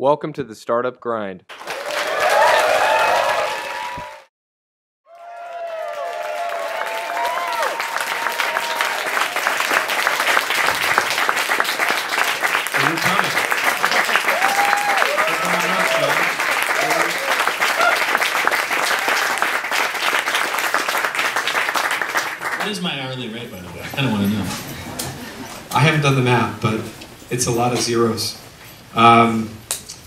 Welcome to the Startup Grind. What is my hourly rate, by the way? I kind of want to know. I haven't done the math, but it's a lot of zeros.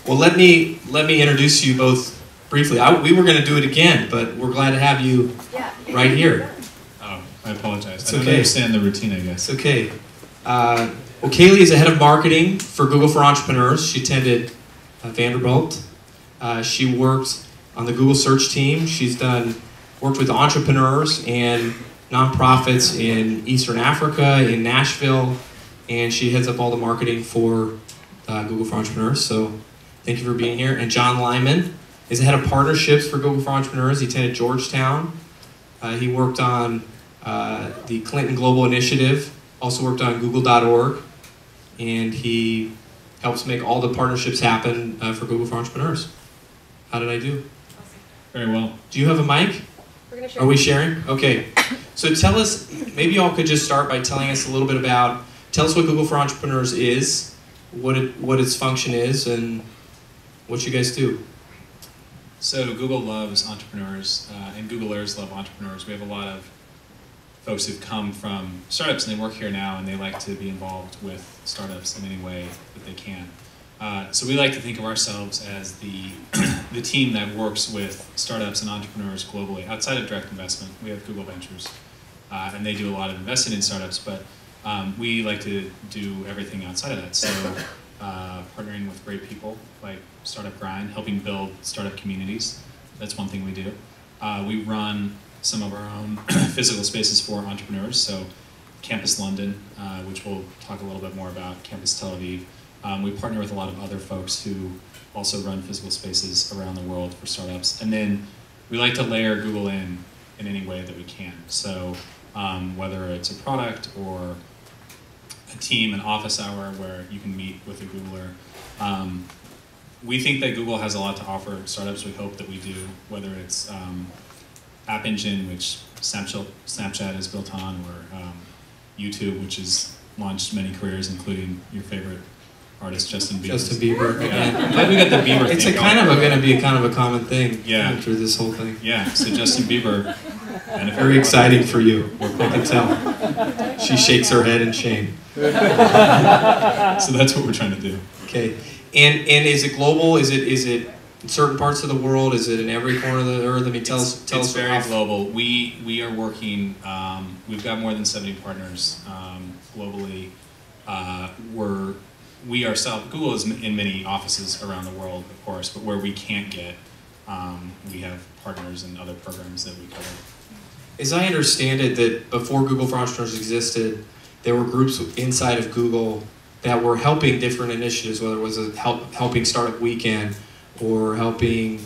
Well, let me introduce you both briefly. We were going to do it again, but we're glad to have you right here. Oh, I apologize. It's I don't okay. understand the routine, I guess. It's okay. Well, Kaili is the head of marketing for Google for Entrepreneurs. She attended Vanderbilt. She worked on the Google search team. She's worked with entrepreneurs and nonprofits in Eastern Africa, in Nashville, and she heads up all the marketing for Google for Entrepreneurs. So thank you for being here. And John Lyman is the head of partnerships for Google for Entrepreneurs. He attended Georgetown. He worked on the Clinton Global Initiative, also worked on google.org, and he helps make all the partnerships happen for Google for Entrepreneurs. How did I do? Very well. Do you have a mic? We're gonna share. Are we sharing? Okay. So tell us, maybe y'all could just start by telling us a little bit tell us what Google for Entrepreneurs is, what its function is, and what you guys do. So Google loves entrepreneurs, and Googlers love entrepreneurs. We have a lot of folks who've come from startups, and they work here now, and they like to be involved with startups in any way that they can. So we like to think of ourselves as the team that works with startups and entrepreneurs globally. Outside of direct investment, we have Google Ventures, and they do a lot of investing in startups, but we like to do everything outside of that. So partnering with great people like Startup Grind, helping build startup communities. That's one thing we do. We run some of our own physical spaces for entrepreneurs. So Campus London, which we'll talk a little bit more about, Campus Tel Aviv. We partner with a lot of other folks who also run physical spaces around the world for startups. And then we like to layer Google in any way that we can. So whether it's a product or a team, an office hour where you can meet with a Googler. We think that Google has a lot to offer startups. We hope that we do, whether it's App Engine, which Snapchat is built on, or YouTube, which has launched many careers, including your favorite artist, Justin Bieber. Justin Bieber. Yeah. I'm glad we got the Bieber It's thing going to be a kind of a common thing after this whole thing. Yeah, so Justin Bieber. Very exciting for you, I can tell. She shakes her head in shame. So that's what we're trying to do. Okay, and is it global? Is it in certain parts of the world? Is it in every corner of the earth? I mean, tell us. It's very global. We are working. We've got more than 70 partners globally. We ourselves, Google is in many offices around the world, of course, but where we can't get, we have partners and other programs that we cover. As I understand it, that before Google for Entrepreneurs existed, there were groups inside of Google that were helping different initiatives, whether it was helping Startup Weekend or helping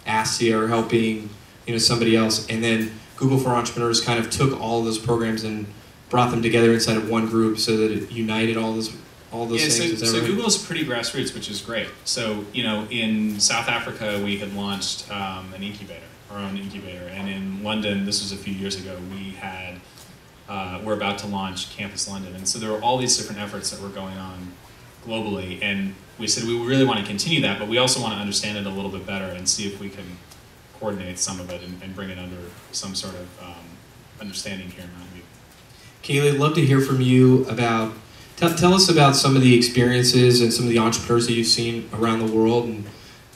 ASCII or helping somebody else, and then Google for Entrepreneurs kind of took all of those programs and brought them together inside of one group so that it united all those things. So Google is pretty grassroots, which is great. So in South Africa, we had launched an incubator, our own incubator, and in London, this was a few years ago, we're about to launch Campus London, and so there were all these different efforts that were going on globally, and we said we really want to continue that, but we also want to understand it a little bit better and see if we can coordinate some of it and bring it under some sort of understanding here in Mountain View. Kaili, I'd love to hear from you about. Tell us about some of the experiences and some of the entrepreneurs that you've seen around the world,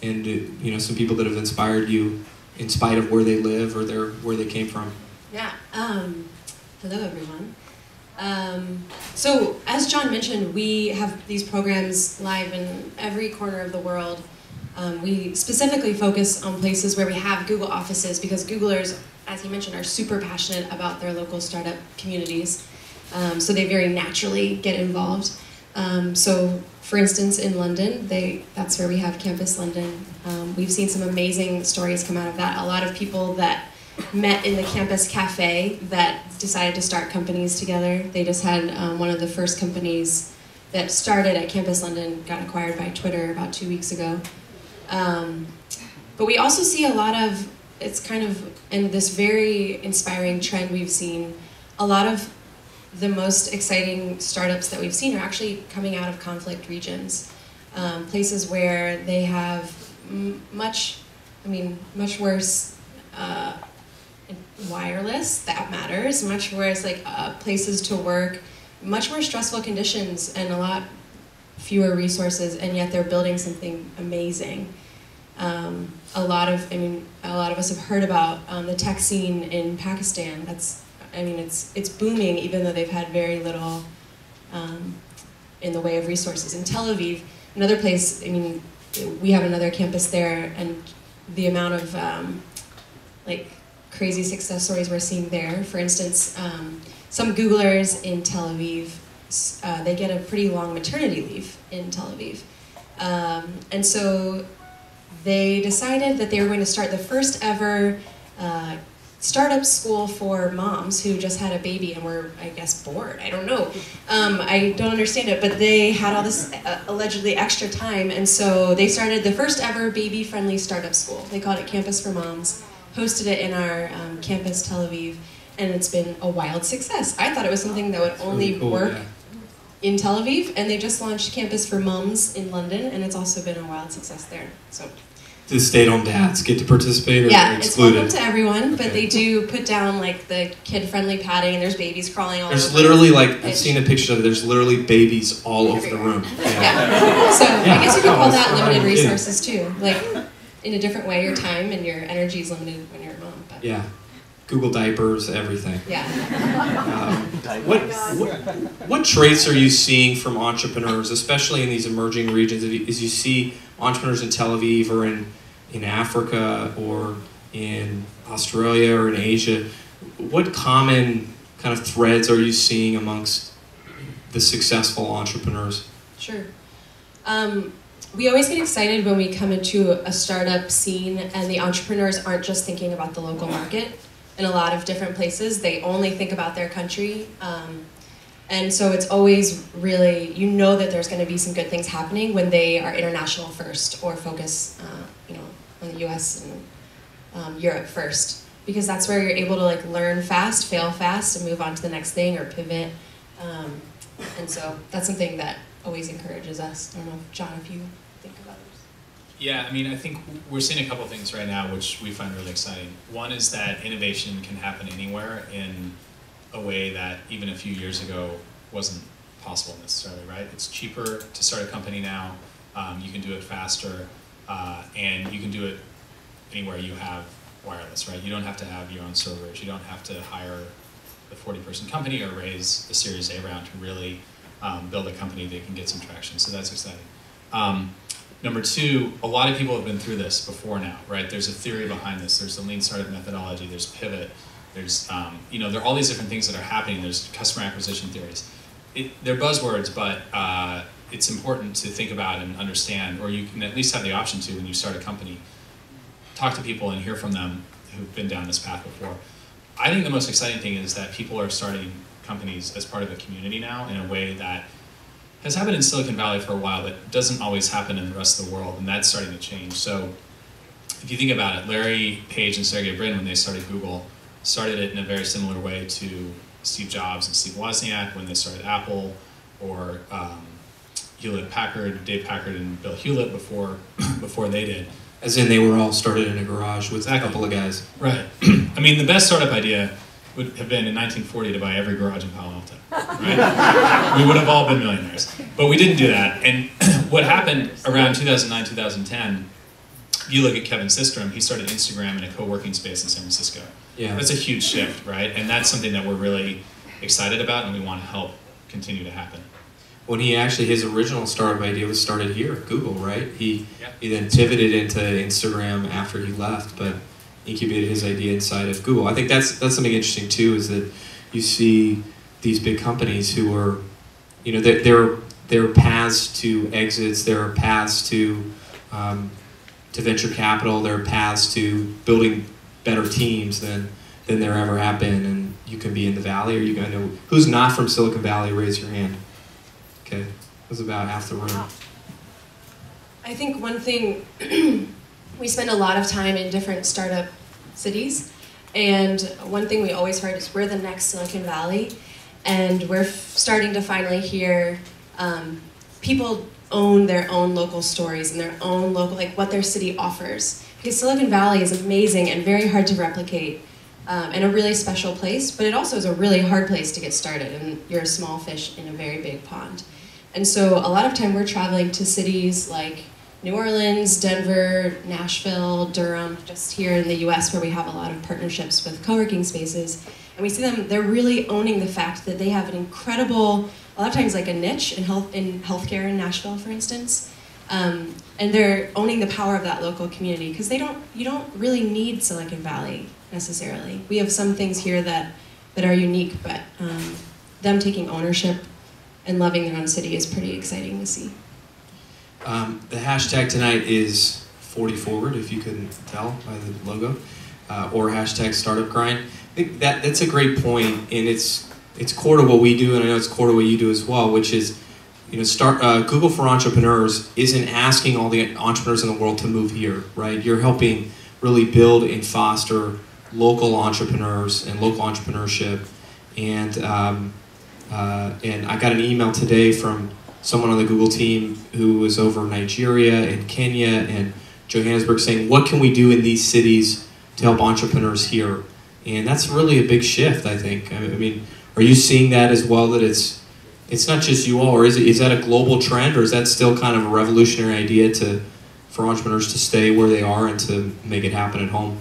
and some people that have inspired you in spite of where they live or where they came from. Yeah. Hello, everyone. So, as John mentioned, we have these programs live in every corner of the world. We specifically focus on places where we have Google offices because Googlers, as he mentioned, are super passionate about their local startup communities. So they very naturally get involved. So, for instance, in London, that's where we have Campus London. We've seen some amazing stories come out of that. A lot of people that met in the campus cafe that decided to start companies together. They just had one of the first companies that started at Campus London got acquired by Twitter about 2 weeks ago. But we also see a lot of, it's kind of, in this very inspiring trend we've seen, a lot of the most exciting startups that we've seen are actually coming out of conflict regions. Places where they have much worse wireless, that matters, much worse like places to work, much more stressful conditions and a lot fewer resources, and yet they're building something amazing. A lot of us have heard about the tech scene in Pakistan. It's booming, even though they've had very little in the way of resources. In Tel Aviv, another place, we have another campus there, and the amount of crazy success stories we're seeing there. For instance, some Googlers in Tel Aviv, they get a pretty long maternity leave in Tel Aviv. And so they decided that they were going to start the first ever startup school for moms who just had a baby and were, I guess, bored. I don't know. I don't understand it, but they had all this allegedly extra time, and so they started the first ever baby-friendly startup school. They called it Campus for Moms, hosted it in our campus, Tel Aviv, and it's been a wild success. I thought it was something that would only work in Tel Aviv, and they just launched Campus for Moms in London, and it's also been a wild success there. So. Do stay-at-home dads get to participate, or yeah, it's excluded? Welcome to everyone, but Okay. they do put down like the kid-friendly padding, and there's babies crawling all over. There's literally I've seen a picture of it. There's literally babies all over the room. Yeah. So I guess you could call that limited Yeah. resources too. Like in a different way, your time and your energy is limited when you're a mom. But. Yeah. Google diapers, everything. Yeah. What traits are you seeing from entrepreneurs, especially in these emerging regions, as you see entrepreneurs in Tel Aviv or in Africa or in Australia or in Asia? What common kind of threads are you seeing amongst the successful entrepreneurs? Sure. We always get excited when we come into a startup scene and the entrepreneurs aren't just thinking about the local market. In a lot of different places, they only think about their country. And so it's always really, you know that there's going to be some good things happening when they are international first or focus on the US and Europe first. Because that's where you're able to learn fast, fail fast, and move on to the next thing or pivot. And so that's something that always encourages us. I don't know, John, if you think about it. Yeah, I think we're seeing a couple things right now which we find really exciting. One is that innovation can happen anywhere in a way that even a few years ago wasn't possible necessarily, right? It's cheaper to start a company now, you can do it faster, and you can do it anywhere you have wireless, right? You don't have to have your own servers, you don't have to hire a 40-person company or raise a Series A round to really build a company that can get some traction, so that's exciting. Number two, a lot of people have been through this before now, right? There's a theory behind this. There's the lean startup methodology, there's pivot, there's, there are all these different things that are happening. There's customer acquisition theories. They're buzzwords, but it's important to think about and understand, or you can at least have the option to when you start a company. Talk to people and hear from them who've been down this path before. I think the most exciting thing is that people are starting companies as part of a community now in a way that has happened in Silicon Valley for a while, but doesn't always happen in the rest of the world, and that's starting to change. So if you think about it, Larry Page and Sergey Brin, when they started Google, started it in a very similar way to Steve Jobs and Steve Wozniak when they started Apple, or Hewlett-Packard, Dave Packard and Bill Hewlett before they did. As in they were all started in a garage with Exactly. a couple of guys. Right. The best startup idea would have been in 1940 to buy every garage in Palo Alto, right? We would have all been millionaires. But we didn't do that. And what happened around 2009, 2010, if you look at Kevin Systrom, he started Instagram in a co-working space in San Francisco. Yeah. That's a huge shift, right? And that's something that we're really excited about and we want to help continue to happen. When his original startup idea was started here at Google, right? He Yeah. then pivoted into Instagram after he left, but incubated his idea inside of Google. I think that's something interesting too, is that you see these big companies who are, there are paths to exits, there are paths to venture capital, there are paths to building better teams than there ever have been, and you can be in the Valley, or you can know who's not from Silicon Valley. Raise your hand. Okay, was about half the room. I think one thing, we spend a lot of time in different startup cities, and one thing we always heard is we're the next Silicon Valley, and we're starting to finally hear people own their own local stories and their own local, like what their city offers. Because Silicon Valley is amazing and very hard to replicate, and a really special place, but it also is a really hard place to get started, and you're a small fish in a very big pond. And so a lot of time we're traveling to cities like New Orleans, Denver, Nashville, Durham, just here in the US where we have a lot of partnerships with co-working spaces. And we see them, they're really owning the fact that they have an incredible, a lot of times like a niche in healthcare in Nashville, for instance. And they're owning the power of that local community because you don't really need Silicon Valley necessarily. We have some things here that are unique, but them taking ownership and loving their own city is pretty exciting to see. The hashtag tonight is 40forward, if you couldn't tell by the logo, or hashtag startup grind. I think that's a great point, and it's core to what we do, and I know it's core to what you do as well, which is, you know, Google for Entrepreneurs isn't asking all the entrepreneurs in the world to move here, right? You're helping really build and foster local entrepreneurs and local entrepreneurship, and I got an email today from someone on the Google team who was over Nigeria and Kenya and Johannesburg saying, what can we do in these cities to help entrepreneurs here? And that's really a big shift, I think. I mean, are you seeing that as well, that it's not just you all, or is that a global trend, or is that still kind of a revolutionary idea for entrepreneurs to stay where they are and to make it happen at home?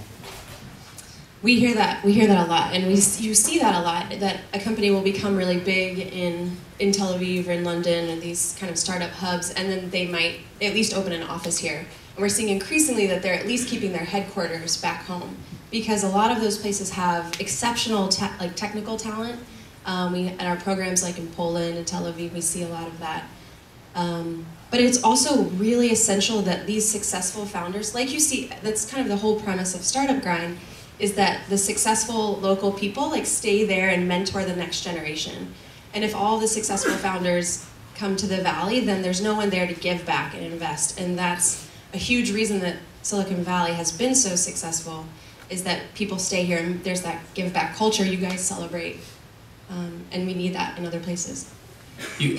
We hear that a lot, and you see that a lot, that a company will become really big in Tel Aviv or in London and these kind of startup hubs, and then they might at least open an office here. And we're seeing increasingly that they're at least keeping their headquarters back home, because a lot of those places have exceptional technical talent. At our programs like in Poland and Tel Aviv, we see a lot of that. But it's also really essential that these successful founders, like you see, that's kind of the whole premise of Startup Grind, is that the successful local people stay there and mentor the next generation. And if all the successful founders come to the Valley, then there's no one there to give back and invest. And that's a huge reason that Silicon Valley has been so successful, is that people stay here and there's that give back culture you guys celebrate. And we need that in other places.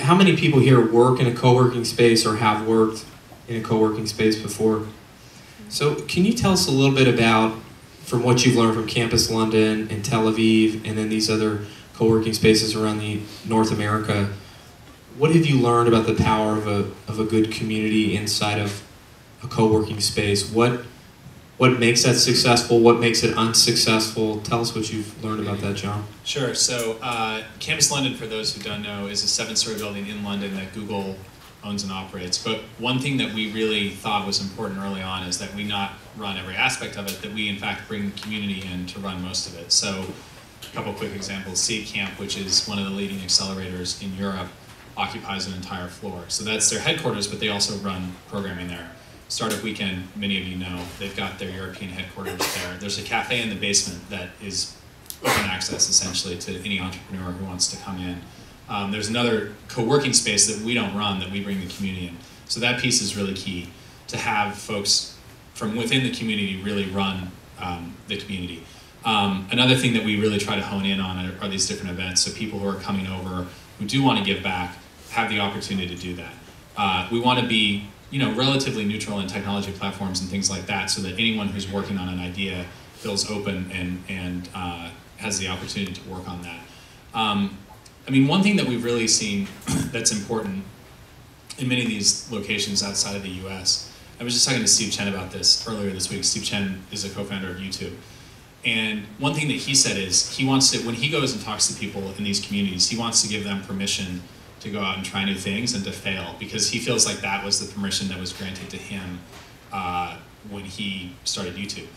How many people here work in a co-working space or have worked in a co-working space before? So can you tell us a little bit about, from what you've learned from Campus London and Tel Aviv and then these other co-working spaces around North America, what have you learned about the power of a good community inside of a co-working space? What makes that successful? What makes it unsuccessful? Tell us what you've learned about that, John. Sure. So Campus London, for those who don't know, is a 7-story building in London that Google owns and operates. But one thing that we really thought was important early on is that we not run every aspect of it, that we in fact bring the community in to run most of it. So a couple quick examples. Seed Camp, which is one of the leading accelerators in Europe, occupies an entire floor. So that's their headquarters, but they also run programming there. Startup Weekend, many of you know, they've got their European headquarters there. There's a cafe in the basement that is open access, essentially, to any entrepreneur who wants to come in. There's another co-working space that we don't run, that we bring the community in. So that piece is really key, to have folks from within the community really run the community. Another thing that we really try to hone in on are these different events, so people who are coming over who do want to give back have the opportunity to do that. We want to be relatively neutral in technology platforms and things like that, so that anyone who's working on an idea feels open and has the opportunity to work on that. I mean, one thing that we've really seen that's important in many of these locations outside of the US, I was just talking to Steve Chen about this earlier this week. Steve Chen is a co-founder of YouTube. And one thing that he said is he wants to, when he goes and talks to people in these communities, he wants to give them permission to go out and try new things and to fail, because he feels like that was the permission that was granted to him when he started YouTube.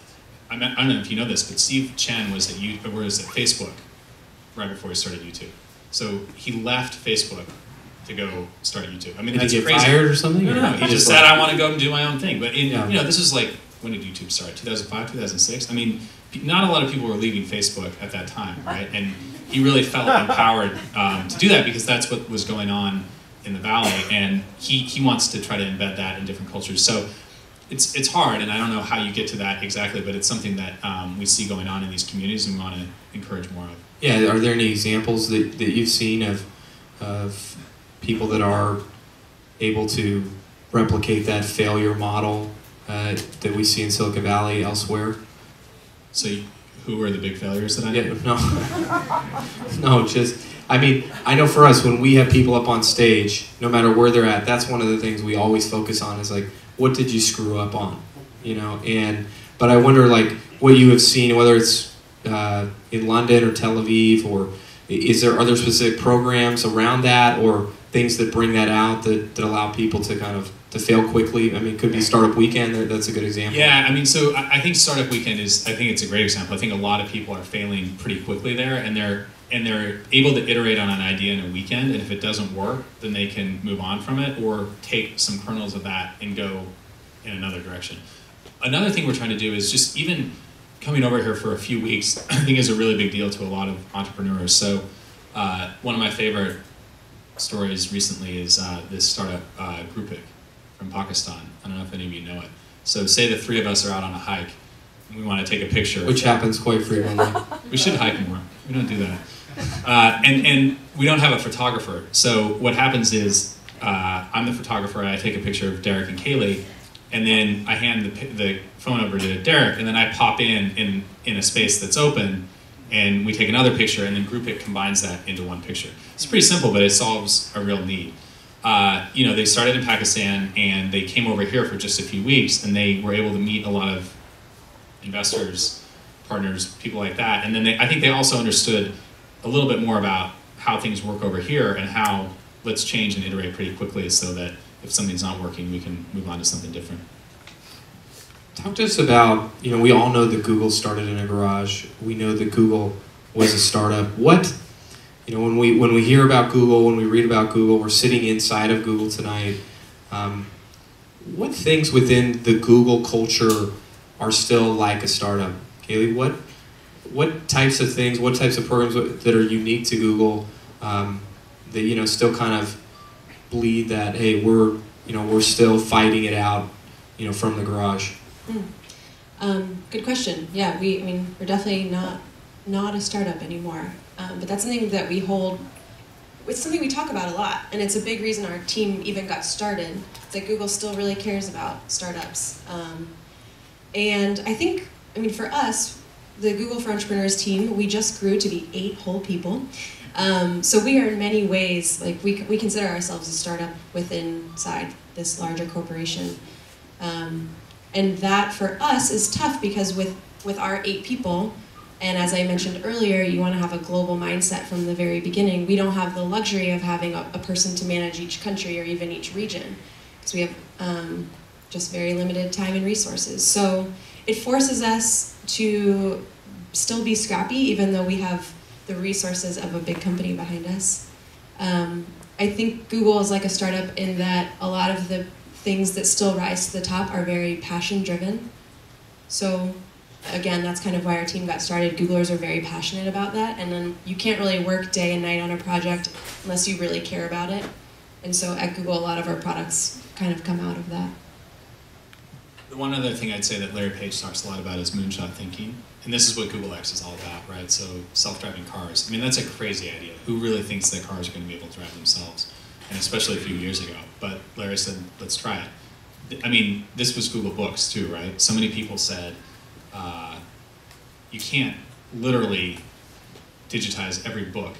I don't know if you know this, but Steve Chen was at Facebook right before he started YouTube. So he left Facebook to go start YouTube. I mean, that's crazy. Did he get fired or something? No. He just said, I want to go and do my own thing. But this is like, when did YouTube start? 2005, 2006? I mean, not a lot of people were leaving Facebook at that time, right? And he really felt empowered to do that, because that's what was going on in the Valley, and he wants to try to embed that in different cultures. So it's hard, and I don't know how you get to that exactly, but it's something that we see going on in these communities, and we want to encourage more of. Yeah, are there any examples that you've seen of people that are able to replicate that failure model that we see in Silicon Valley elsewhere? So who are the big failures that I Yeah, no, just, I mean, I know for us, when we have people up on stage, no matter where they're at, that's one of the things we always focus on is like, what did you screw up on? You know, but I wonder like what you have seen, whether it's in London or Tel Aviv, or are there specific programs around that or things that bring that out that allow people to kind of to fail quickly? I mean, it could be Startup Weekend, that's a good example. Yeah, I mean, so I think Startup Weekend I think it's a great example. I think a lot of people are failing pretty quickly there, and they're able to iterate on an idea in a weekend, and if it doesn't work, then they can move on from it or take some kernels of that and go in another direction. Another thing we're trying to do is just even coming over here for a few weeks, I think is a really big deal to a lot of entrepreneurs. So one of my favorite stories recently is this startup, Groupik from Pakistan. I don't know if any of you know it. So say the three of us are out on a hike and we want to take a picture. Which happens quite frequently. We should hike more. We don't do that. And we don't have a photographer. So what happens is I'm the photographer, I take a picture of Derek and Kaili, and then I hand the phone over to Derek, and then I pop in a space that's open, and we take another picture, and then Groupik combines that into one picture. It's pretty simple, but it solves a real need. They started in Pakistan, and they came over here for just a few weeks, and they were able to meet a lot of investors, partners, people like that. And then I think they also understood a little bit more about how things work over here and how let's change and iterate pretty quickly so that if something's not working, we can move on to something different. Talk to us about, we all know that Google started in a garage. We know that Google was a startup. What, when we hear about Google, when we read about Google, we're sitting inside of Google tonight. What things within the Google culture are still like a startup? Kaili, what types of things, what types of programs that are unique to Google that still kind of bleed that, hey, we're still fighting it out, from the garage? Good question. Yeah, we're definitely not a startup anymore. But that's something that we hold. It's something we talk about a lot, and it's a big reason our team even got started. It's like Google still really cares about startups, and I think, for us, the Google for Entrepreneurs team, we just grew to be 8 whole people. So we are in many ways, like we consider ourselves a startup inside this larger corporation. And that for us is tough because with our 8 people, and as I mentioned earlier, you want to have a global mindset from the very beginning. We don't have the luxury of having a person to manage each country or even each region, because we have just very limited time and resources. So it forces us to still be scrappy, even though we have the resources of a big company behind us. I think Google is like a startup in that a lot of the things that still rise to the top are very passion-driven. So again, that's kind of why our team got started. Googlers are very passionate about that, and then you can't really work day and night on a project unless you really care about it. And so at Google, a lot of our products kind of come out of that. The one other thing I'd say that Larry Page talks a lot about is moonshot thinking. And this is what Google X is all about, right? So self-driving cars. That's a crazy idea. Who really thinks that cars are going to be able to drive themselves? And especially a few years ago. But Larry said, let's try it. This was Google Books too, right? So many people said, you can't literally digitize every book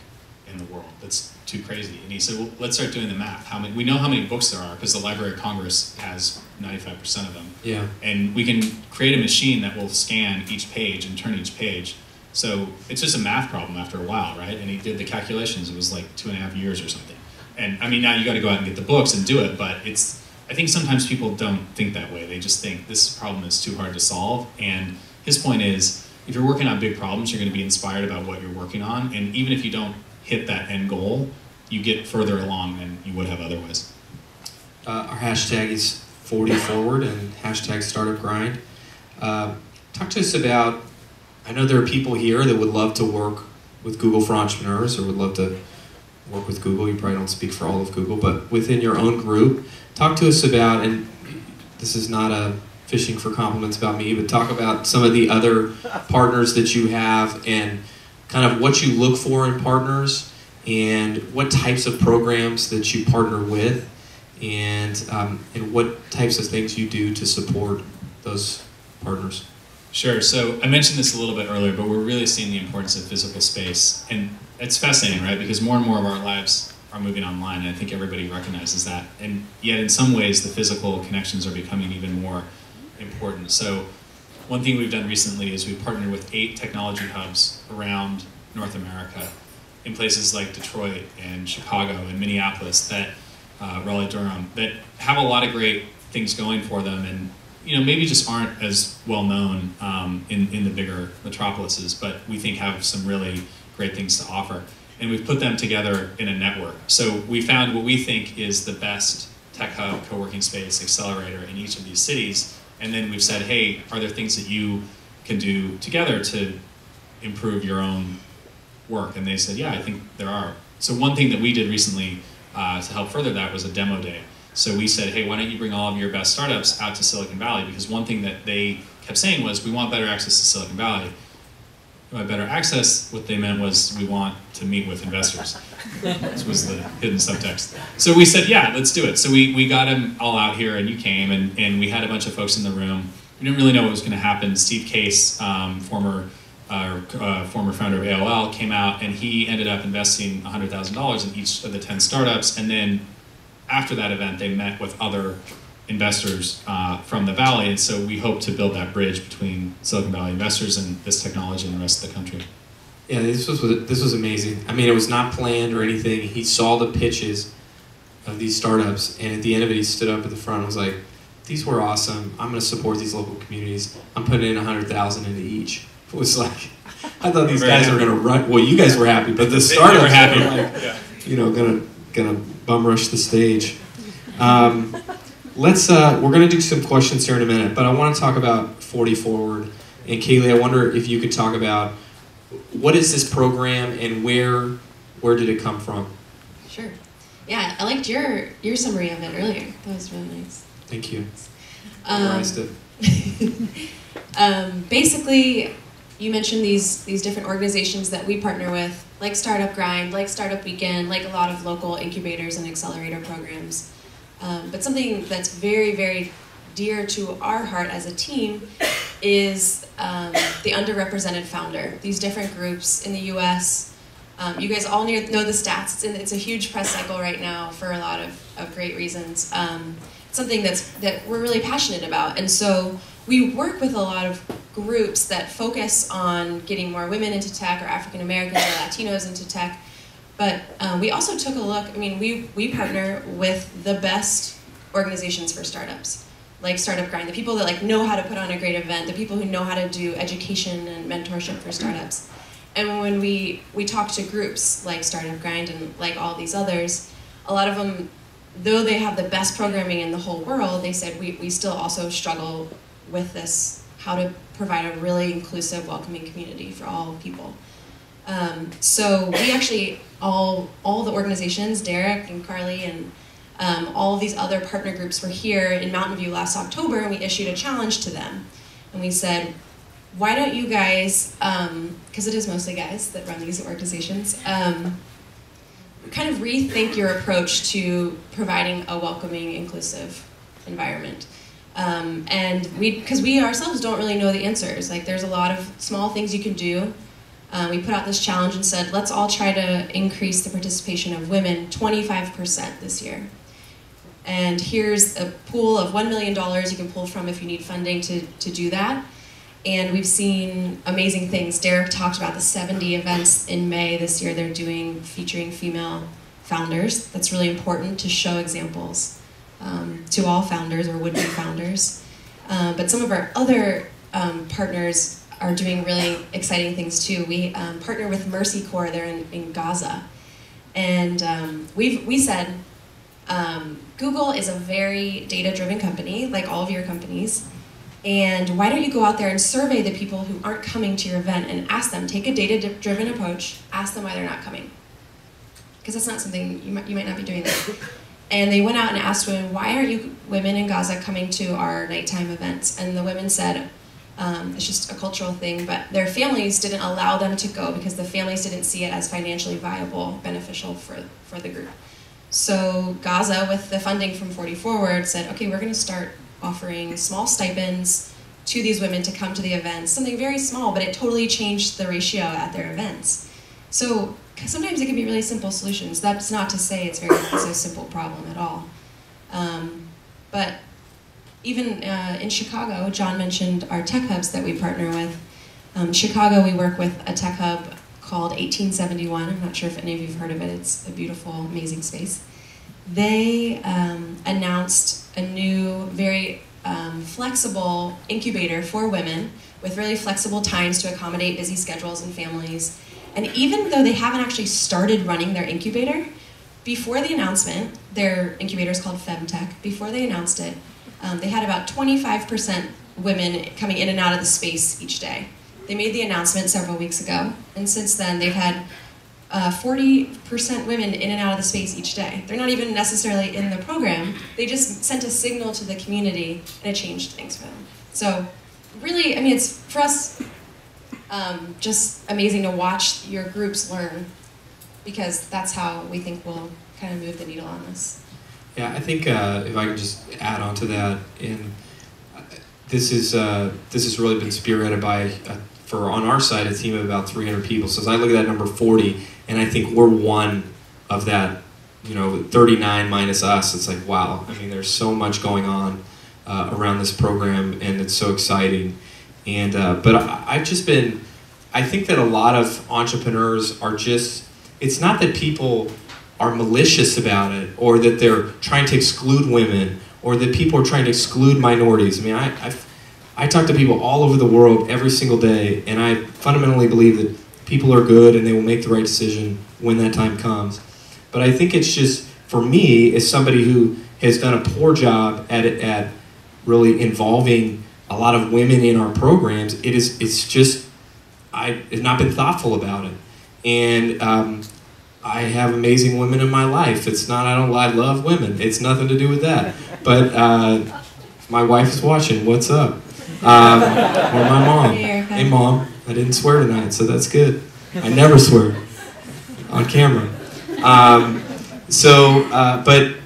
in the world. That's too crazy. And he said, well, let's start doing the math. We know how many books there are because the Library of Congress has 95% of them. Yeah. And we can create a machine that will scan each page and turn each page. So it's just a math problem after a while, right? And he did the calculations. It was like 2.5 years or something. And now you got to go out and get the books and do it, but I think sometimes people don't think that way. They just think this problem is too hard to solve. And his point is, if you're working on big problems, you're going to be inspired about what you're working on. And even if you don't hit that end goal, you get further along than you would have otherwise. Our hashtag is 40forward and hashtag startup grind. Talk to us about, I know there are people here that would love to work with Google for Entrepreneurs or would love to work with Google. You probably don't speak for all of Google, but within your own group, talk to us about, and this is not a fishing for compliments about me, but talk about some of the other partners that you have and kind of what you look for in partners and what types of programs that you partner with and what types of things you do to support those partners. Sure. So I mentioned this a little bit earlier, but we're really seeing the importance of physical space. And it's fascinating, right? Because more and more of our lives are moving online, and I think everybody recognizes that. And yet in some ways, the physical connections are becoming even more important. So one thing we've done recently is we've partnered with 8 technology hubs around North America in places like Detroit and Chicago and Minneapolis, that Raleigh-Durham, that have a lot of great things going for them, and maybe just aren't as well known in the bigger metropolises, but we think have some really great things to offer. And we've put them together in a network. So we found what we think is the best tech hub, co-working space, accelerator in each of these cities. And then we've said, hey, are there things that you can do together to improve your own work? And they said, yeah, I think there are. So one thing that we did recently to help further that was a demo day. So we said, hey, why don't you bring all of your best startups out to Silicon Valley? Because one thing that they kept saying was, we want better access to Silicon Valley. By better access, what they meant was, we want to meet with investors. This was the hidden subtext. So we said, yeah, let's do it. So we got them all out here, and you came, and we had a bunch of folks in the room. We didn't really know what was going to happen. Steve Case, former founder of AOL, came out, and he ended up investing $100,000 in each of the 10 startups. And then after that event, they met with other investors from the Valley, and so we hope to build that bridge between Silicon Valley investors and this technology and the rest of the country. Yeah, this was amazing. I mean, it was not planned or anything. He saw the pitches of these startups, and at the end of it, he stood up at the front and was like, these were awesome. I'm going to support these local communities. I'm putting in $100,000 into each. It was like, I thought these guys were going to run. Well, you guys were happy, but the startups were happy. Like, gonna bum rush the stage. We're going to do some questions here in a minute, but I want to talk about 40 Forward. And Kaili, I wonder if you could talk about what is this program and where did it come from? Sure. Yeah, I liked your summary of it earlier. That was really nice. Thank you. Basically, you mentioned these different organizations that we partner with, like Startup Grind, like Startup Weekend, like a lot of local incubators and accelerator programs. But something that's very, very dear to our heart as a team is the underrepresented founder. These different groups in the US. You guys all know the stats. It's a huge press cycle right now for a lot of great reasons. Something that we're really passionate about. And so we work with a lot of groups that focus on getting more women into tech, or African Americans or Latinos into tech. But we also took a look. I mean, we partner with the best organizations for startups, like Startup Grind, the people that know how to put on a great event, the people who know how to do education and mentorship for startups. And when we talk to groups like Startup Grind and like all these others, a lot of them, though they have the best programming in the whole world, they said we still also struggle with this, how to provide a really inclusive, welcoming community for all people. So we actually, all the organizations, Derek and Carly and all of these other partner groups were here in Mountain View last October, and we issued a challenge to them. And we said, why don't you guys, because it is mostly guys that run these organizations, kind of rethink your approach to providing a welcoming, inclusive environment. Because we ourselves don't really know the answers. Like, there's a lot of small things you can do. We put out this challenge and said, let's all try to increase the participation of women 25% this year. And here's a pool of $1 million you can pull from if you need funding to do that. And we've seen amazing things. Derek talked about the 70 events in May this year they're doing featuring female founders. That's really important to show examples to all founders or would-be founders. But some of our other partners are doing really exciting things too. We partner with Mercy Corps. They're in Gaza. And we said, Google is a very data-driven company, like all of your companies. And why don't you go out there and survey the people who aren't coming to your event and ask them, take a data-driven approach, ask them why they're not coming. because that's not something you might not be doing that. And they went out and asked women, why are you women in Gaza coming to our nighttime events? And the women said, it's just a cultural thing, but their families didn't allow them to go because the families didn't see it as financially viable, beneficial for the group. So Gaza, with the funding from 40 Forward, said, okay, we're going to start offering small stipends to these women to come to the events, something very small, but it totally changed the ratio at their events. So sometimes it can be really simple solutions. That's not to say it's a simple problem at all. But even in Chicago, John mentioned our tech hubs that we partner with. In Chicago, we work with a tech hub called 1871. I'm not sure if any of you have heard of it. It's a beautiful, amazing space. They announced a new, very flexible incubator for women with really flexible times to accommodate busy schedules and families. And even though they haven't actually started running their incubator, before the announcement, their incubator is called FemTech, before they announced it, they had about 25% women coming in and out of the space each day. They made the announcement several weeks ago, and since then they've had 40% women in and out of the space each day. They're not even necessarily in the program, they just sent a signal to the community and it changed things for them. So really, I mean, it's for us just amazing to watch your groups learn, because that's how we think we'll kind of move the needle on this. Yeah, I think if I can just add on to that, and this has really been spearheaded by, on our side, a team of about 300 people. So as I look at that number 40, and I think we're one of that, 39 minus us, it's like, wow. I mean, there's so much going on around this program, and it's so exciting. And but I think that a lot of entrepreneurs are just, it's not that people are malicious about it, or that they're trying to exclude women, or that people are trying to exclude minorities. I mean, I talk to people all over the world every single day, and I fundamentally believe that people are good and they will make the right decision when that time comes. But I think it's just, for me, as somebody who has done a poor job at really involving a lot of women in our programs, I've not been thoughtful about it. And I have amazing women in my life. It's not, I love women. It's nothing to do with that. But my wife is watching, what's up? Or my mom. Hey Mom, I didn't swear tonight, so that's good. I never swear on camera. But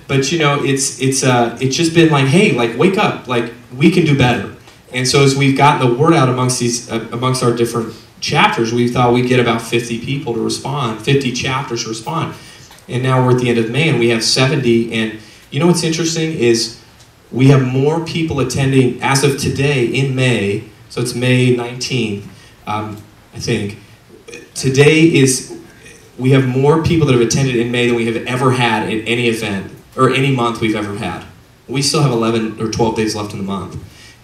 it's just been like, hey, like, wake up, like, we can do better. And so as we've gotten the word out amongst our different chapters, we thought we'd get about 50 people to respond, 50 chapters to respond. And now we're at the end of May and we have 70. And what's interesting is we have more people attending as of today in May. So it's May 19th, I think. We have more people that have attended in May than we have ever had in any event or any month we've ever had. We still have 11 or 12 days left in the month.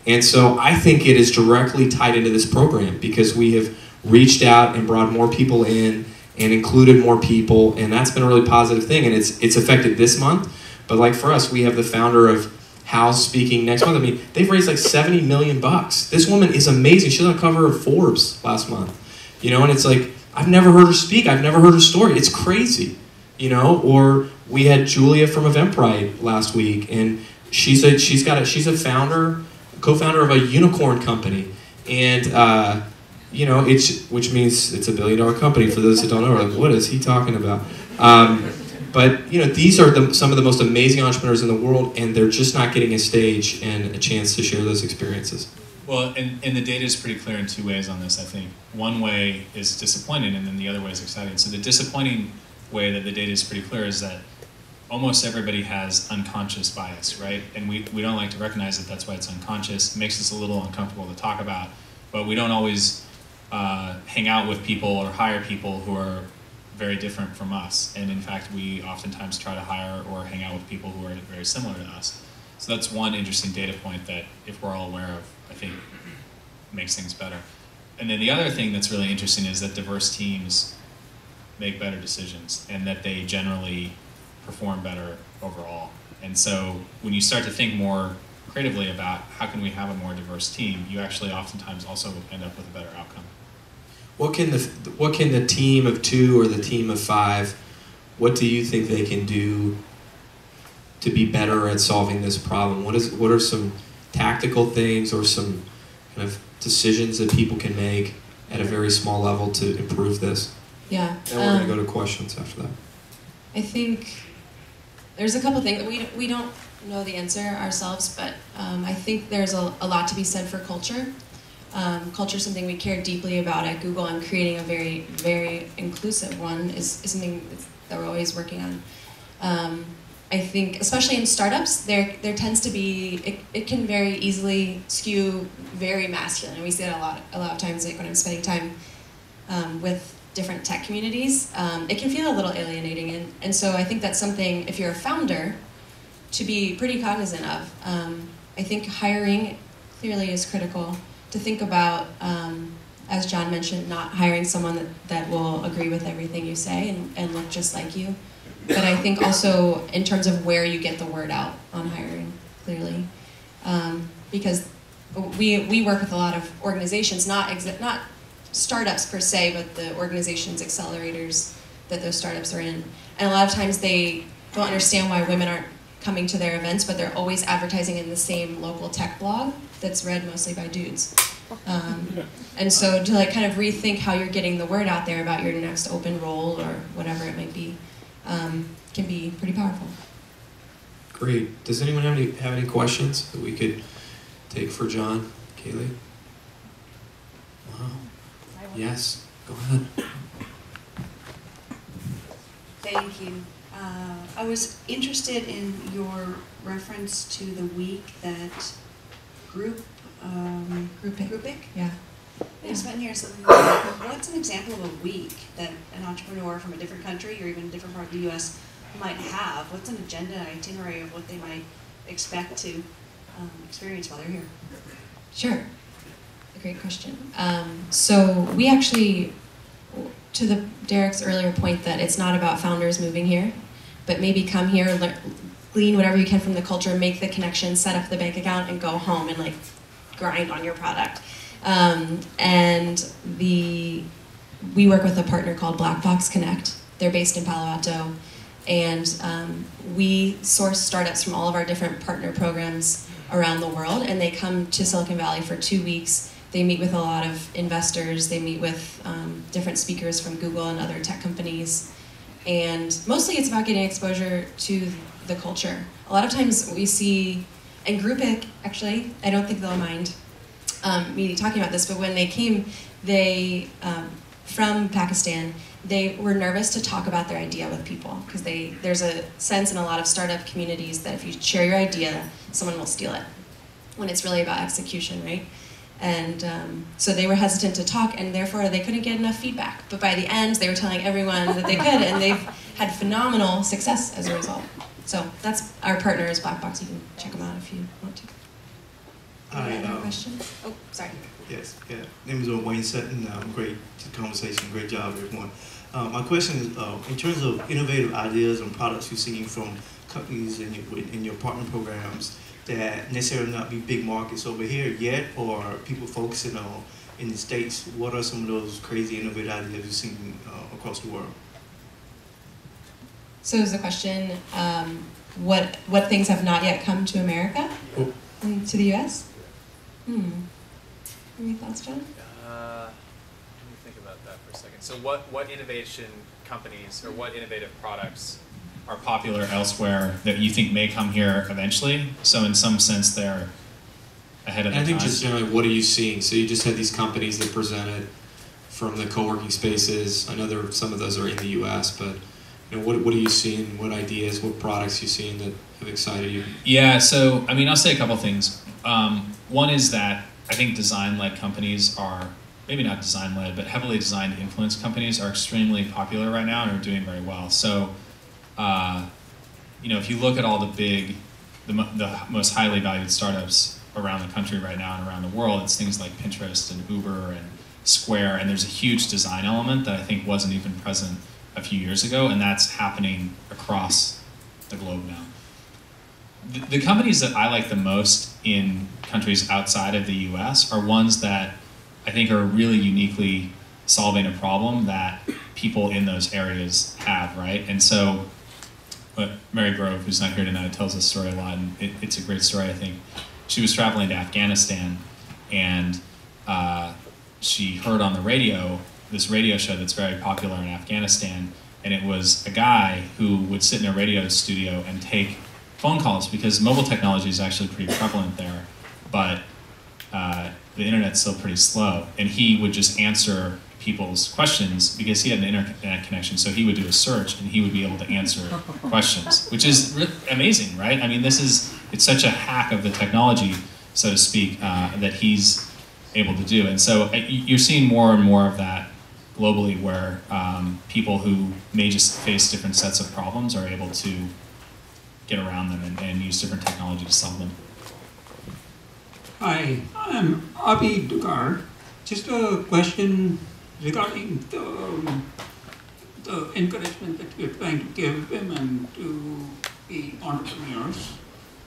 And so I think it is directly tied into this program because we have reached out and brought more people in and included more people, and that's been a really positive thing, and it's affected this month. But like for us, we have the founder of House speaking next month. I mean, they've raised like $70 million. This woman is amazing. She was on the cover of Forbes last month. And it's like, I've never heard her speak. I've never heard her story. It's crazy. Or we had Julia from Eventbrite last week, and she's a founder, co-founder of a unicorn company, and which means it's $1 billion company. For those that don't know, like, what is he talking about? But these are some of the most amazing entrepreneurs in the world, and they're just not getting a stage and a chance to share those experiences. Well, and the data is pretty clear in two ways on this, I think. One way is disappointing, and then the other way is exciting. So the disappointing way that the data is pretty clear is that almost everybody has unconscious bias, right? And we don't like to recognize that. That's why it's unconscious. It makes us a little uncomfortable to talk about, but we don't always hang out with people or hire people who are very different from us. And in fact, we oftentimes try to hire or hang out with people who are very similar to us. So that's one interesting data point that, if we're all aware of, I think makes things better. And then the other thing that's really interesting is that diverse teams make better decisions and that they generally perform better overall. And so when you start to think more creatively about how can we have a more diverse team, you actually oftentimes also end up with a better outcome. What can the team of 2 or the team of 5 what do you think they can do to be better at solving this problem? What are some tactical things or some kind of decisions that people can make at a very small level to improve this? Yeah. And we're going to go to questions after that. I think there's a couple things. We don't know the answer ourselves, but I think there's a lot to be said for culture. Culture is something we care deeply about at Google, and creating a very, very inclusive one is something that we're always working on. I think, especially in startups, there tends to be, it can very easily skew very masculine. And we see it a lot of times, like when I'm spending time with different tech communities. It can feel a little alienating. And so I think that's something, if you're a founder, to be pretty cognizant of. I think hiring clearly is critical. To think about, as John mentioned, not hiring someone that will agree with everything you say and look just like you. But I think also in terms of where you get the word out on hiring, clearly. Because we work with a lot of organizations, not startups per se, but the organizations, accelerators that those startups are in. And a lot of times they don't understand why women aren't coming to their events, but they're always advertising in the same local tech blog that's read mostly by dudes. And so to like kind of rethink how you're getting the word out there about your next open role or whatever it might be, can be pretty powerful. Great. Does anyone have any questions that we could take for John, Kaili? Wow. Yes, go ahead. Thank you. I was interested in your reference to the week that Groupic. Yeah. I just went here something like, what's an example of a week that an entrepreneur from a different country or even a different part of the U.S. might have? What's an agenda, an itinerary of what they might expect to experience while they're here? Sure. A great question. So we actually, to Derek's earlier point that it's not about founders moving here, but maybe come here, glean whatever you can from the culture, make the connection, set up the bank account, and go home and like grind on your product. And we work with a partner called Black Box Connect. They're based in Palo Alto, and we source startups from all of our different partner programs around the world, and they come to Silicon Valley for 2 weeks. They meet with a lot of investors. They meet with different speakers from Google and other tech companies. And mostly it's about getting exposure to the culture. A lot of times we see, and Groupic, actually, I don't think they'll mind me talking about this, but when they came, they, from Pakistan, they were nervous to talk about their idea with people because there's a sense in a lot of startup communities that if you share your idea, someone will steal it, when it's really about execution, right? And so they were hesitant to talk, and therefore they couldn't get enough feedback. But by the end, they were telling everyone that they could, and they've had phenomenal success as a result. So that's our partner is Black Box. You can check them out if you want to. Hi. Any question? Oh, sorry. Yes. Yeah. Name is Wayne Sutton. Great conversation. Great job, everyone. My question is, in terms of innovative ideas and products you're seeing from companies in your partner programs that necessarily not be big markets over here yet, or people focusing on in the States, what are some of those crazy innovative ideas you've seen across the world? So is the question, what things have not yet come to America? Oh. To the U.S.? Any thoughts, John? Let me think about that for a second. So what innovation companies or what innovative products are popular elsewhere that you think may come here eventually? So in some sense, they're ahead of their I think time. just generally, what are you seeing? So you just had these companies that presented from the co-working spaces. I know some of those are in the U.S., but you know, what are you seeing? What ideas, what products you seeing that have excited you? Yeah, so I mean, I'll say a couple things. One is that I think design-led companies are, maybe not design-led, but heavily designed influence companies are extremely popular right now and are doing very well. So, you know, if you look at all the most highly valued startups around the country right now and around the world, it's things like Pinterest and Uber and Square, and there's a huge design element that I think wasn't even present a few years ago, and that's happening across the globe now. The companies that I like the most in countries outside of the US are ones that I think are really uniquely solving a problem that people in those areas have, right? And so, but Mary Grove, who's not here tonight, tells this story a lot, and it's a great story, I think. She was traveling to Afghanistan, and she heard on the radio this radio show that's very popular in Afghanistan, and it was a guy who would sit in a radio studio and take phone calls, because mobile technology is actually pretty prevalent there, but the internet's still pretty slow, and he would just answer people's questions because he had an internet connection, so he would do a search and he would be able to answer questions, which is amazing, right? I mean, it's such a hack of the technology, so to speak, that he's able to do. And so you're seeing more and more of that globally, where people who may just face different sets of problems are able to get around them and use different technology to solve them. Hi, I'm Abi Dugar. Just a question regarding the encouragement that you're trying to give women to be entrepreneurs.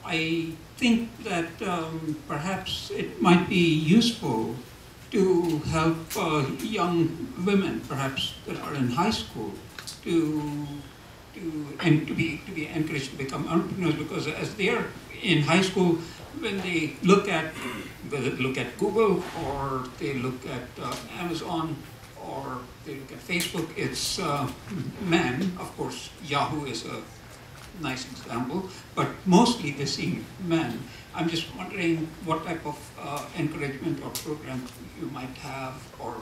I think that perhaps it might be useful to help young women, perhaps that are in high school, to be encouraged to become entrepreneurs, because as they are in high school, when they look at Google, or they look at Amazon, or they look at Facebook, it's men. Of course, Yahoo is a nice example, but mostly they see men. I'm just wondering what type of encouragement or program you might have, or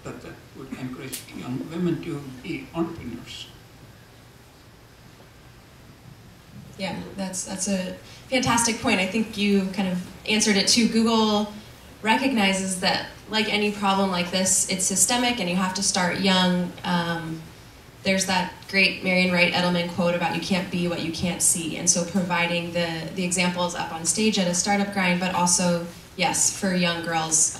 that would encourage young women to be entrepreneurs. Yeah, that's a fantastic point. I think you kind of answered it too. Google recognizes that, like any problem like this, it's systemic and you have to start young. There's that great Marian Wright Edelman quote about you can't be what you can't see. And so providing the examples up on stage at a startup grind, but also, yes, for young girls,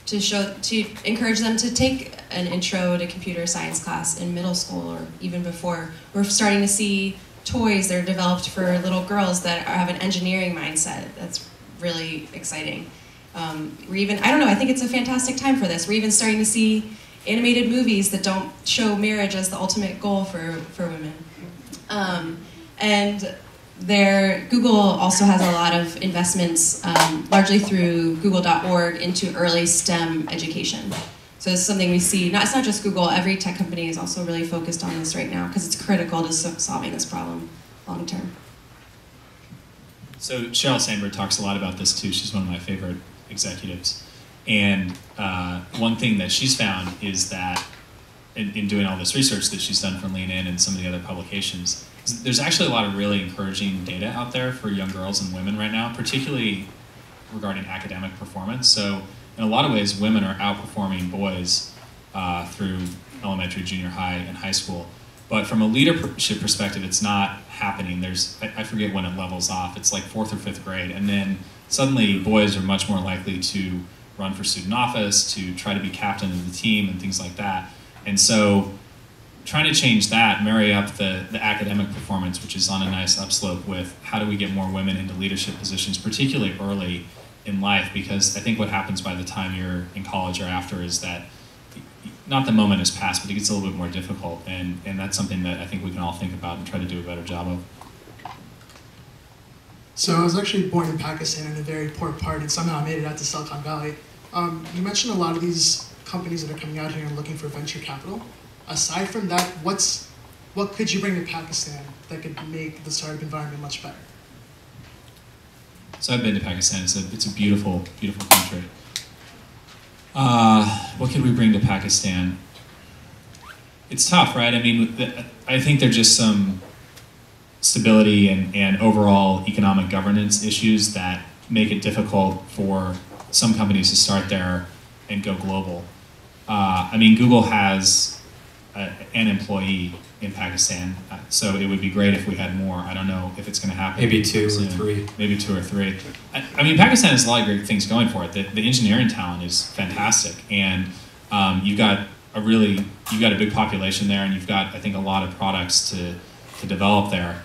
to encourage them to take an intro to computer science class in middle school or even before. We're starting to see toys that are developed for little girls that have an engineering mindset. That's really exciting. We're even, I don't know, I think it's a fantastic time for this. We're even starting to see animated movies that don't show marriage as the ultimate goal for women. And Google also has a lot of investments, largely through google.org, into early STEM education. So it's something we see, it's not just Google, every tech company is also really focused on this right now because it's critical to solving this problem long term. So Sheryl Sandberg talks a lot about this too. She's one of my favorite executives. And one thing that she's found is that in doing all this research that she's done for Lean In and some of the other publications, there's actually a lot of really encouraging data out there for young girls and women right now, particularly regarding academic performance. So in a lot of ways, women are outperforming boys through elementary, junior high, and high school. But from a leadership perspective, it's not happening. I forget when it levels off. It's like 4th or 5th grade. And then suddenly boys are much more likely to run for student office, to try to be captain of the team and things like that. And so trying to change that, marry up the academic performance, which is on a nice upslope, with how do we get more women into leadership positions, particularly early in life, because I think what happens by the time you're in college or after is that not the moment has passed, but it gets a little bit more difficult, and that's something that I think we can all think about and try to do a better job of. So I was actually born in Pakistan in a very poor part, and somehow I made it out to Silicon Valley. You mentioned a lot of these companies that are coming out here and looking for venture capital. Aside from that, what could you bring to Pakistan that could make the startup environment much better? So I've been to Pakistan. It's a beautiful, beautiful country. What can we bring to Pakistan? It's tough, right? I mean, I think there's just some stability and overall economic governance issues that make it difficult for some companies to start there and go global. I mean, Google has an employee in Pakistan, so it would be great if we had more. I don't know if it's going to happen. Maybe two soon. or three. Maybe 2 or 3. I mean, Pakistan has a lot of great things going for it. The engineering talent is fantastic, and you've got a big population there, and you've got, I think, a lot of products to develop there.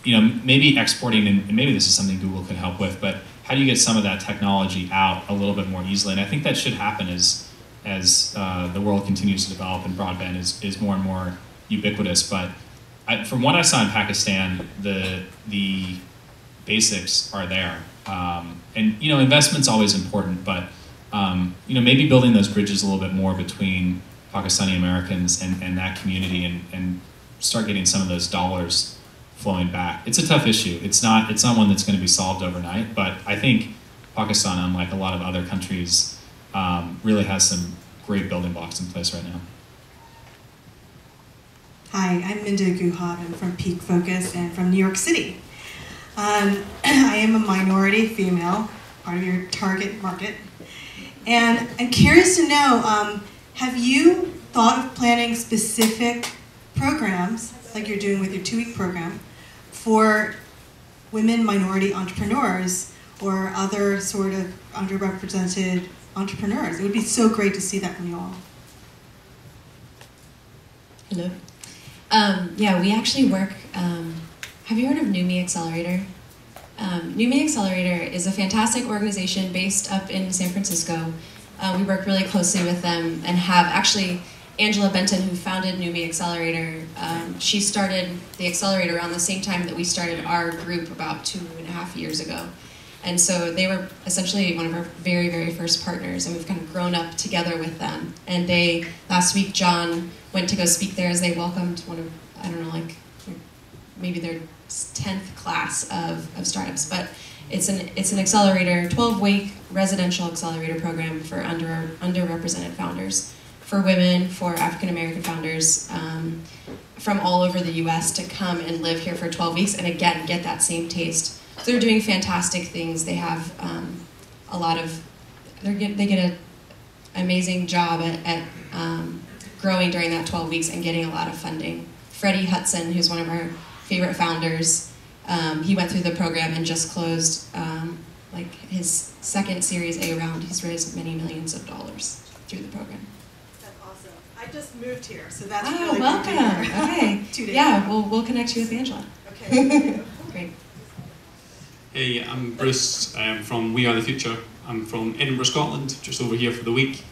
Maybe exporting, and maybe this is something Google could help with, but how do you get some of that technology out a little bit more easily? And I think that should happen as as the world continues to develop and broadband is more and more ubiquitous. But from what I saw in Pakistan, the basics are there. And investment's always important, but maybe building those bridges a little bit more between Pakistani Americans and that community, and start getting some of those dollars flowing back. It's a tough issue. It's not one that's going to be solved overnight, but I think Pakistan, unlike a lot of other countries, really has some great building blocks in place right now. Hi, I'm Minda Guhad. I'm from Peak Focus and from New York City. I am a minority female, part of your target market. And I'm curious to know, have you thought of planning specific programs, like you're doing with your 2-week program, for women minority entrepreneurs or other sort of underrepresented entrepreneurs? It would be so great to see that from you all. Hello. Yeah, we actually work, have you heard of NewMe Accelerator? NewMe Accelerator is a fantastic organization based up in San Francisco. We work really closely with them and have actually Angela Benton, who founded NewMe Accelerator, she started the accelerator around the same time that we started our group about 2.5 years ago. And so they were essentially one of our very, very first partners, and we've kind of grown up together with them. And last week, John went to go speak there as they welcomed one of, I don't know, like maybe their 10th class of startups. But it's an accelerator, 12-week residential accelerator program for underrepresented founders, for women, for African American founders from all over the US to come and live here for 12 weeks and again get that same taste. So they're doing fantastic things. They have they get an amazing job at growing during that 12 weeks and getting a lot of funding. Freddie Hudson, who's one of our favorite founders, he went through the program and just closed like his second Series A round. He's raised many millions of dollars through the program. That's awesome. I just moved here, so that's Oh, really welcome. good to hear. Okay. 2 days. Yeah, we'll connect you with Angela. Okay, thank you. Great. Hey, I'm Bruce. I'm from We Are the Future. I'm from Edinburgh, Scotland, just over here for the week.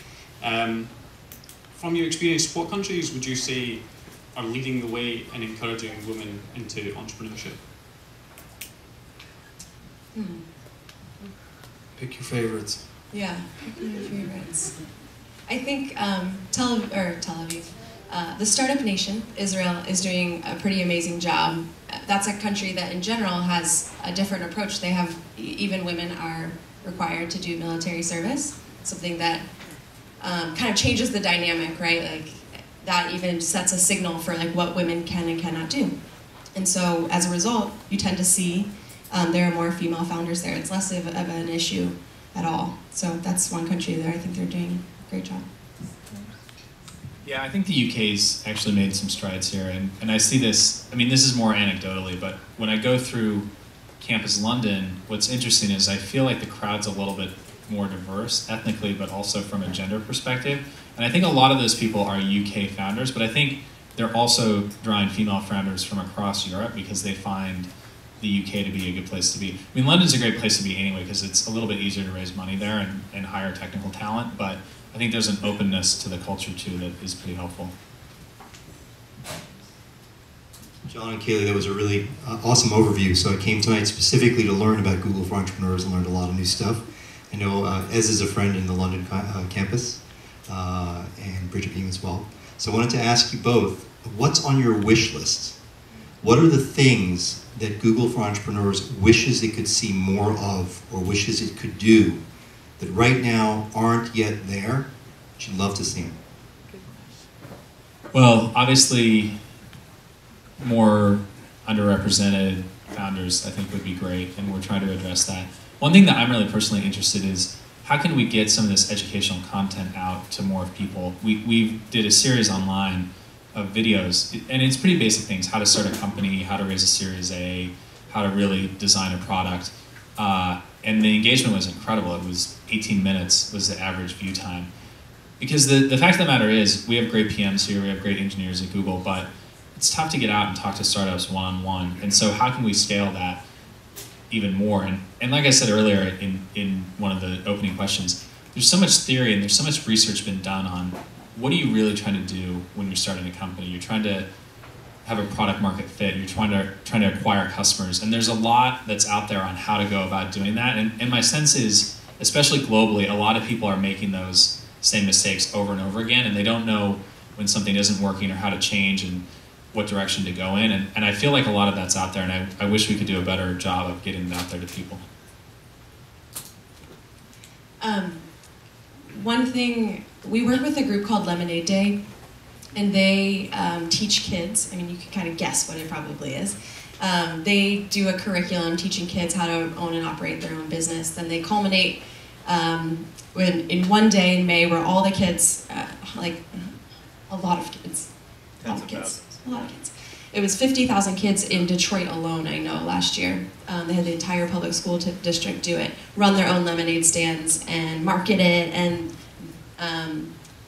From your experience, what countries would you say are leading the way in encouraging women into entrepreneurship? Pick your favorites. Yeah, pick your favorites. I think Tel Aviv. The Startup Nation, Israel, is doing a pretty amazing job. That's a country that in general has a different approach. They have, even women are required to do military service, something that kind of changes the dynamic, right? Like that even sets a signal for like what women can and cannot do. And so as a result, you tend to see there are more female founders there. It's less of an issue at all. So that's one country that I think they're doing a great job. Yeah, I think the UK's actually made some strides here, and I see this, I mean, this is more anecdotally, but when I go through Campus London, what's interesting is I feel like the crowd's a little bit more diverse ethnically, but also from a gender perspective. And I think a lot of those people are UK founders, but I think they're also drawing female founders from across Europe because they find the UK to be a good place to be. I mean, London's a great place to be anyway because it's a little bit easier to raise money there and hire technical talent, but I think there's an openness to the culture too that is pretty helpful. John and Kaili, that was a really awesome overview. So I came tonight specifically to learn about Google for Entrepreneurs and learned a lot of new stuff. I know Ez is a friend in the London campus, and Bridget Beam as well. So I wanted to ask you both, what's on your wish list? What are the things that Google for Entrepreneurs wishes it could see more of or wishes it could do that right now aren't yet there, but you'd love to see them? Well, obviously, more underrepresented founders I think would be great, and we're trying to address that. One thing that I'm really personally interested in is how can we get some of this educational content out to more people? We did a series online of videos, and it's pretty basic things: how to start a company, how to raise a Series A, how to really design a product. And the engagement was incredible. It was 18 minutes was the average view time. Because the fact of the matter is, we have great PMs here, we have great engineers at Google, but it's tough to get out and talk to startups one-on-one. And so how can we scale that even more? And like I said earlier in one of the opening questions, there's so much theory and there's so much research been done on what are you really trying to do when you're starting a company. You're trying to have a product market fit. You're trying to acquire customers, and there's a lot that's out there on how to go about doing that. And my sense is, especially globally, a lot of people are making those same mistakes over and over again, and they don't know when something isn't working or how to change and what direction to go in. And I feel like a lot of that's out there, and I wish we could do a better job of getting it out there to people. One thing, we work with a group called Lemonade Day, and they teach kids. I mean, you can kind of guess what it probably is. They do a curriculum teaching kids how to own and operate their own business. Then they culminate in one day in May where all the kids, like a lot of kids, a lot of kids. It was 50,000 kids in Detroit alone, I know, last year. They had the entire public school district do it, run their own lemonade stands and market it. And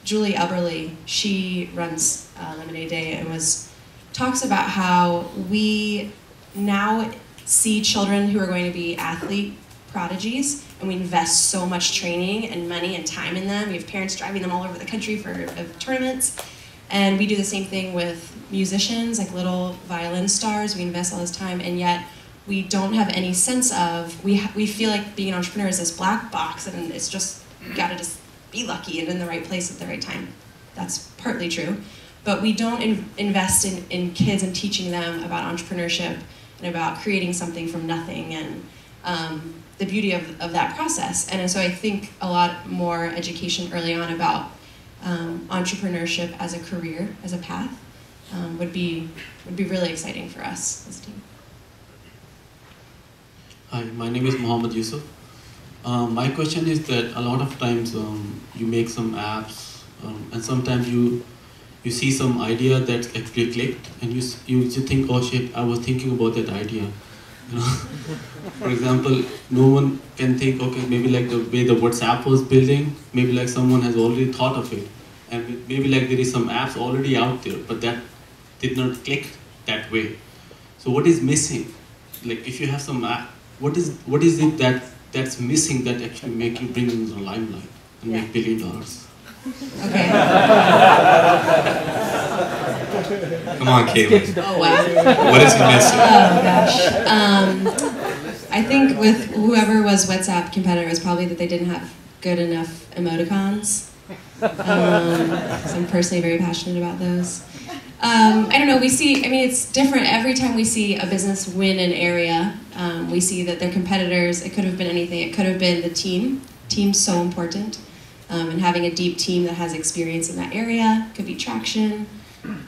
Julie Eberly, she runs Lemonade Day and talks about how we now see children who are going to be athlete prodigies, and we invest so much training and money and time in them. We have parents driving them all over the country for tournaments. And we do the same thing with musicians, like little violin stars. We invest all this time, and yet we don't have any sense of, we feel like being an entrepreneur is this black box, and it's just, you gotta just be lucky and in the right place at the right time. That's partly true. But we don't invest in kids and teaching them about entrepreneurship and about creating something from nothing, and the beauty of that process. And so I think a lot more education early on about entrepreneurship as a career, as a path, would be really exciting for us as a team. Hi, my name is Mohammed Yusuf. My question is that a lot of times you make some apps, and sometimes you see some idea that actually clicked, and you think, oh shit, I was thinking about that idea. You know? For example, no one can think, okay, maybe like the way the WhatsApp was building, maybe like someone has already thought of it. And maybe like there is some apps already out there, but that did not click that way. So what is missing? Like if you have some app, what is it that's missing that actually make you bring in the limelight and make $1 billion? Okay. Come on, Kaili. Oh, wow. What is he missing? Oh, gosh. I think with whoever was WhatsApp competitor was probably that they didn't have good enough emoticons. So I'm personally very passionate about those. I don't know, it's different every time we see a business win an area. We see that they're competitors. It could have been anything. It could have been the team. Team's so important. And having a deep team that has experience in that area could be traction.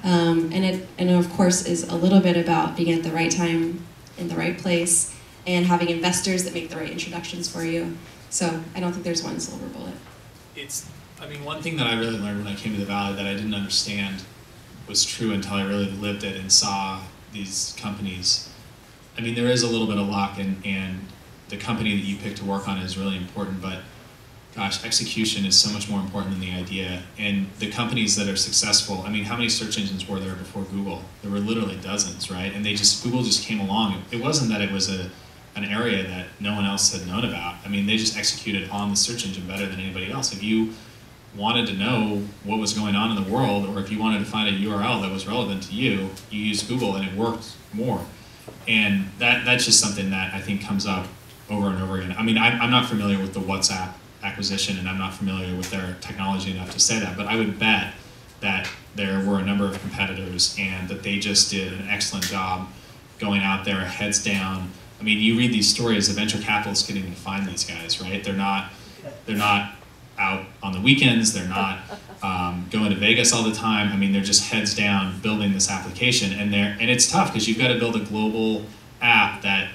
And it of course is a little bit about being at the right time in the right place and having investors that make the right introductions for you. So I don't think there's one silver bullet. One thing that I really learned when I came to the Valley that I didn't understand was true until I really lived it and saw these companies. There is a little bit of luck, and the company that you pick to work on is really important, but gosh, execution is so much more important than the idea. And the companies that are successful, how many search engines were there before Google? There were literally dozens, right? And Google just came along. It wasn't that it was an area that no one else had known about. They just executed on the search engine better than anybody else. If you wanted to know what was going on in the world, or if you wanted to find a URL that was relevant to you, you used Google and it worked more. And that's just something that I think comes up over and over again. I'm not familiar with the WhatsApp acquisition, and I'm not familiar with their technology enough to say that, but I would bet that there were a number of competitors and that they just did an excellent job going out there, heads down. You read these stories, the venture capitalists couldn't even find these guys, right? They're not out on the weekends, they're not going to Vegas all the time. They're just heads down building this application, and it's tough because you've got to build a global app that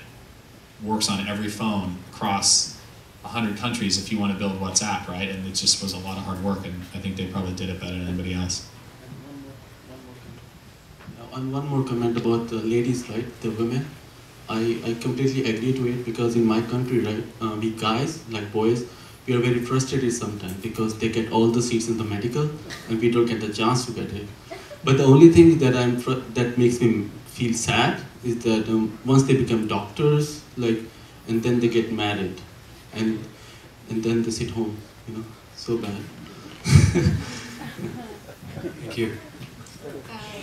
works on every phone across 100 countries if you want to build WhatsApp, right? And it just was a lot of hard work, and I think they probably did it better than anybody else. And one more comment about the ladies, right? The women. I completely agree to it, because in my country, right, we guys, like boys, we are very frustrated sometimes because they get all the seats in the medical and we don't get the chance to get it. But the only thing that makes me feel sad is that once they become doctors, and then they get married, and then they sit home. you know, so bad. Thank you.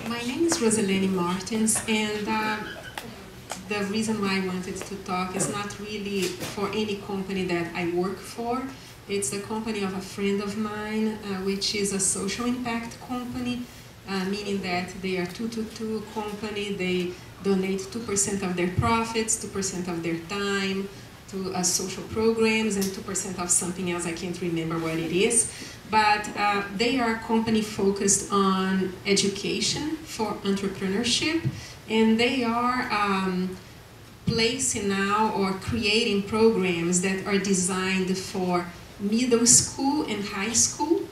My name is Rosalene Martins, and the reason why I wanted to talk is not really for any company that I work for. It's the company of a friend of mine, which is a social impact company, meaning that they are 222 company. They donate 2% of their profits, 2% of their time to social programs, and 2% of something else. I can't remember what it is. But they are a company focused on education for entrepreneurship, and they are placing now or creating programs that are designed for middle school and high school.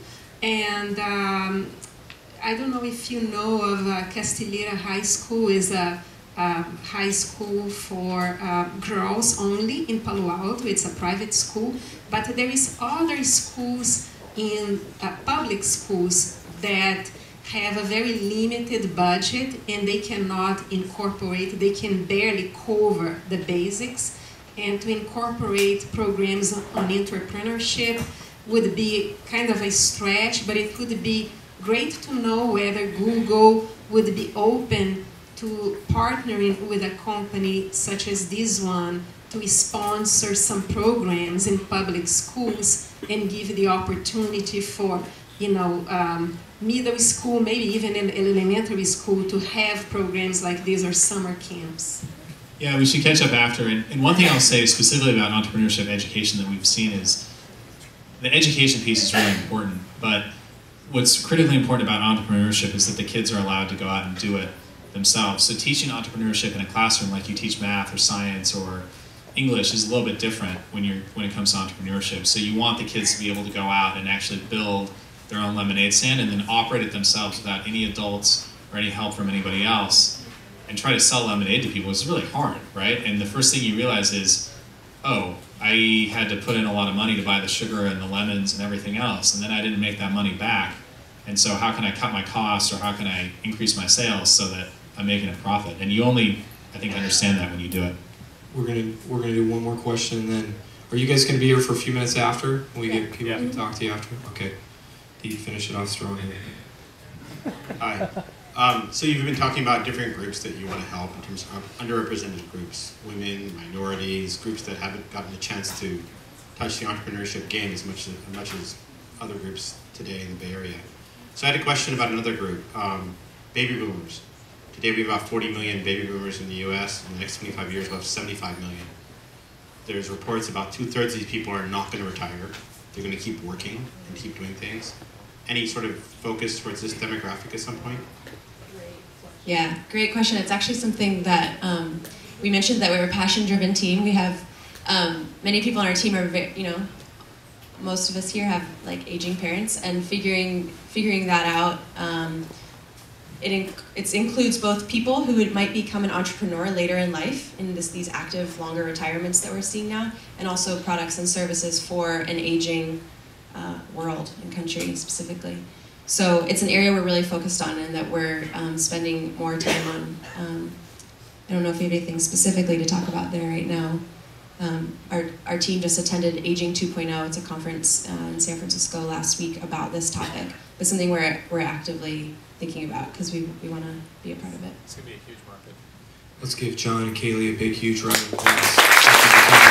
And I don't know if you know of Castilleira High School. Is a high school for girls only in Palo Alto. It's a private school, but there is other schools in public schools that have a very limited budget, and they cannot incorporate, they can barely cover the basics, and to incorporate programs on entrepreneurship would be kind of a stretch, but it would be great to know whether Google would be open to partnering with a company such as this one to sponsor some programs in public schools and give the opportunity for, you know, middle school, maybe even in elementary school, to have programs like these or summer camps. Yeah, we should catch up after. And one thing I'll say specifically about entrepreneurship education that we've seen is the education piece is really important, but what's critically important about entrepreneurship is that the kids are allowed to go out and do it themselves. So teaching entrepreneurship in a classroom like you teach math or science or English is a little bit different when it comes to entrepreneurship. So you want the kids to be able to go out and actually build their own lemonade stand and then operate it themselves without any adults or any help from anybody else and try to sell lemonade to people. It's really hard, right? And the first thing you realize is, oh, I had to put in a lot of money to buy the sugar and the lemons and everything else, and then I didn't make that money back. And so how can I cut my costs, or how can I increase my sales so that I'm making a profit? And you only, I think, understand that when you do it. We're gonna do one more question, and then are you guys gonna be here for a few minutes after? We get people to talk to you after. Okay. Do you finish it off strong? Hi. So you've been talking about different groups that you want to help in terms of underrepresented groups, women, minorities, groups that haven't gotten a chance to touch the entrepreneurship game as much as other groups today in the Bay Area. So I had a question about another group, baby boomers. Today we have about 40 million baby boomers in the US. In the next 25 years we'll have 75 million. There's reports about 2/3 of these people are not going to retire. They're going to keep working and keep doing things. Any sort of focus towards this demographic at some point? Yeah, great question. It's actually something that we mentioned, that we're a passion-driven team. We have many people on our team are, most of us here have like aging parents, and figuring that out. It includes both people who might become an entrepreneur later in life in these active, longer retirements that we're seeing now, and also products and services for an aging world and country specifically. So it's an area we're really focused on and that we're spending more time on. I don't know if you have anything specifically to talk about there right now. Our team just attended Aging 2.0. It's a conference in San Francisco last week about this topic. It's something we're actively thinking about because we want to be a part of it. It's going to be a huge market. Let's give John and Kaili a big, huge round of applause.